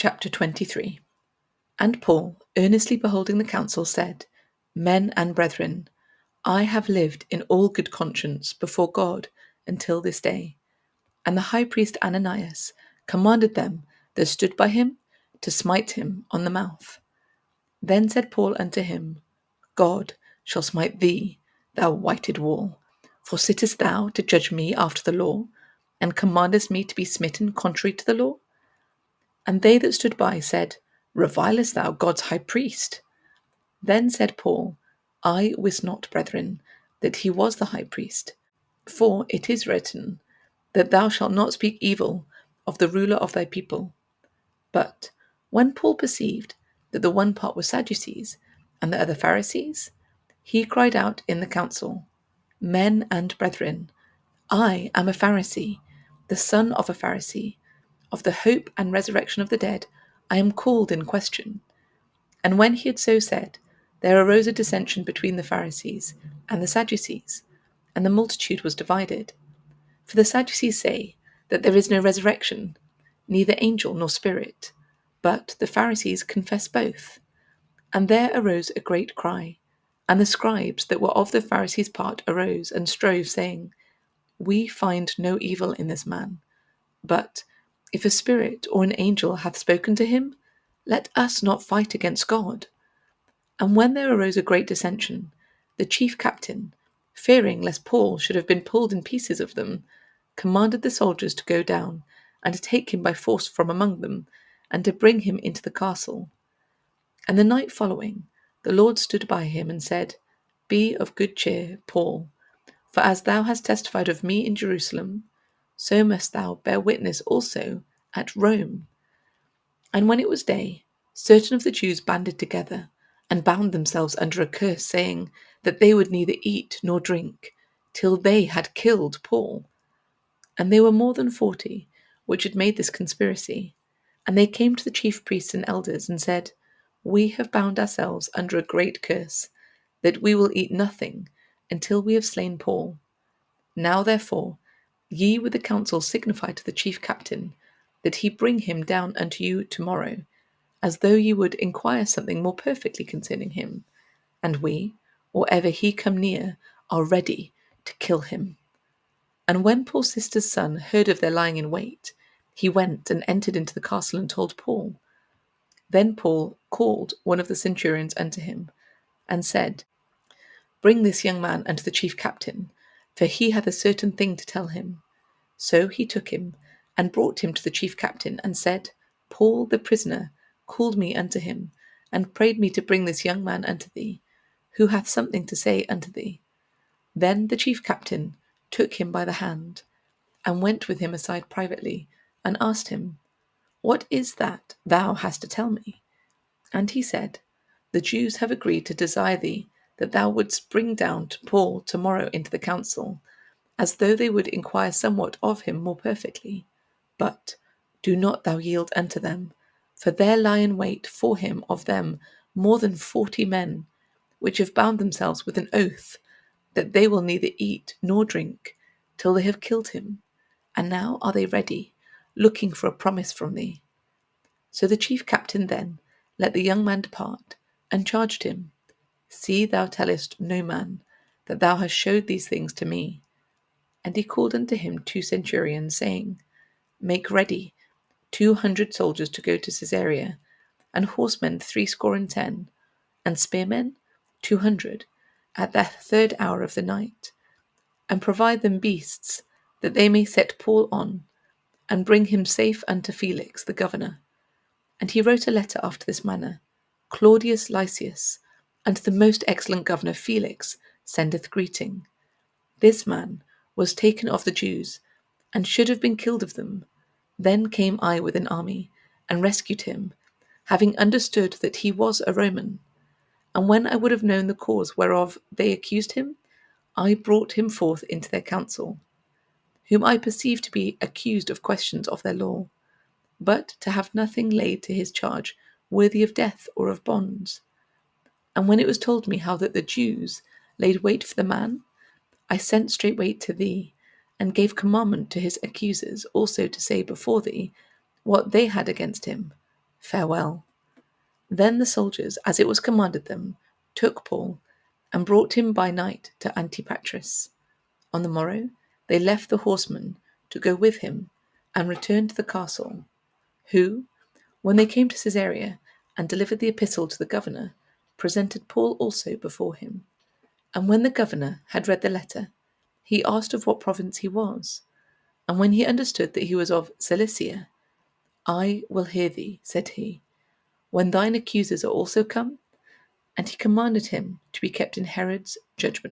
Chapter 23. And Paul, earnestly beholding the council, said, Men and brethren, I have lived in all good conscience before God until this day. And the high priest Ananias commanded them that stood by him to smite him on the mouth. Then said Paul unto him, God shall smite thee, thou whited wall. For sittest thou to judge me after the law, and commandest me to be smitten contrary to the law? And they that stood by said, Revilest thou God's high priest? Then said Paul, I wist not, brethren, that he was the high priest. For it is written, that thou shalt not speak evil of the ruler of thy people. But when Paul perceived that the one part was Sadducees, and the other Pharisees, he cried out in the council, Men and brethren, I am a Pharisee, the son of a Pharisee. Of the hope and resurrection of the dead, I am called in question. And when he had so said, there arose a dissension between the Pharisees and the Sadducees, and the multitude was divided. For the Sadducees say that there is no resurrection, neither angel nor spirit, but the Pharisees confess both. And there arose a great cry, and the scribes that were of the Pharisees' part arose and strove, saying, We find no evil in this man. But if a spirit or an angel hath spoken to him, let us not fight against God. And when there arose a great dissension, the chief captain, fearing lest Paul should have been pulled in pieces of them, commanded the soldiers to go down, and to take him by force from among them, and to bring him into the castle. And the night following, the Lord stood by him, and said, Be of good cheer, Paul, for as thou hast testified of me in Jerusalem, so must thou bear witness also at Rome. And when it was day, certain of the Jews banded together, and bound themselves under a curse, saying that they would neither eat nor drink, till they had killed Paul. And they were more than 40, which had made this conspiracy. And they came to the chief priests and elders, and said, We have bound ourselves under a great curse, that we will eat nothing until we have slain Paul. Now therefore, ye with the council signify to the chief captain, that he bring him down unto you tomorrow, as though ye would inquire something more perfectly concerning him. And we, or ever he come near, are ready to kill him. And when Paul's sister's son heard of their lying in wait, he went and entered into the castle and told Paul. Then Paul called one of the centurions unto him, and said, Bring this young man unto the chief captain, for he hath a certain thing to tell him. So he took him, and brought him to the chief captain, and said, Paul the prisoner called me unto him, and prayed me to bring this young man unto thee, who hath something to say unto thee. Then the chief captain took him by the hand, and went with him aside privately, and asked him, What is that thou hast to tell me? And he said, The Jews have agreed to desire thee that thou wouldst bring down to Paul tomorrow into the council, as though they would inquire somewhat of him more perfectly. But do not thou yield unto them, for there lie in wait for him of them more than 40 men, which have bound themselves with an oath that they will neither eat nor drink till they have killed him. And now are they ready, looking for a promise from thee. So the chief captain then let the young man depart, and charged him, See thou tellest no man that thou hast showed these things to me. And he called unto him 2 centurions, saying, Make ready 200 soldiers to go to Caesarea, and horsemen 70, and spearmen 200, at the 3rd hour of the night. And provide them beasts, that they may set Paul on, and bring him safe unto Felix the governor. And he wrote a letter after this manner, Claudius Lysias, unto the most excellent governor Felix, sendeth greeting. This man was taken of the Jews, and should have been killed of them. Then came I with an army, and rescued him, having understood that he was a Roman. And when I would have known the cause whereof they accused him, I brought him forth into their council, whom I perceived to be accused of questions of their law, but to have nothing laid to his charge worthy of death or of bonds. And when it was told me how that the Jews laid wait for the man, I sent straightway to thee, and gave commandment to his accusers also to say before thee what they had against him. Farewell." Then the soldiers, as it was commanded them, took Paul and brought him by night to Antipatris. On the morrow they left the horsemen to go with him and returned to the castle, who, when they came to Caesarea and delivered the epistle to the governor, presented Paul also before him. And when the governor had read the letter, he asked of what province he was. And when he understood that he was of Cilicia, "I will hear thee," said he, "when thine accusers are also come." And he commanded him to be kept in Herod's judgment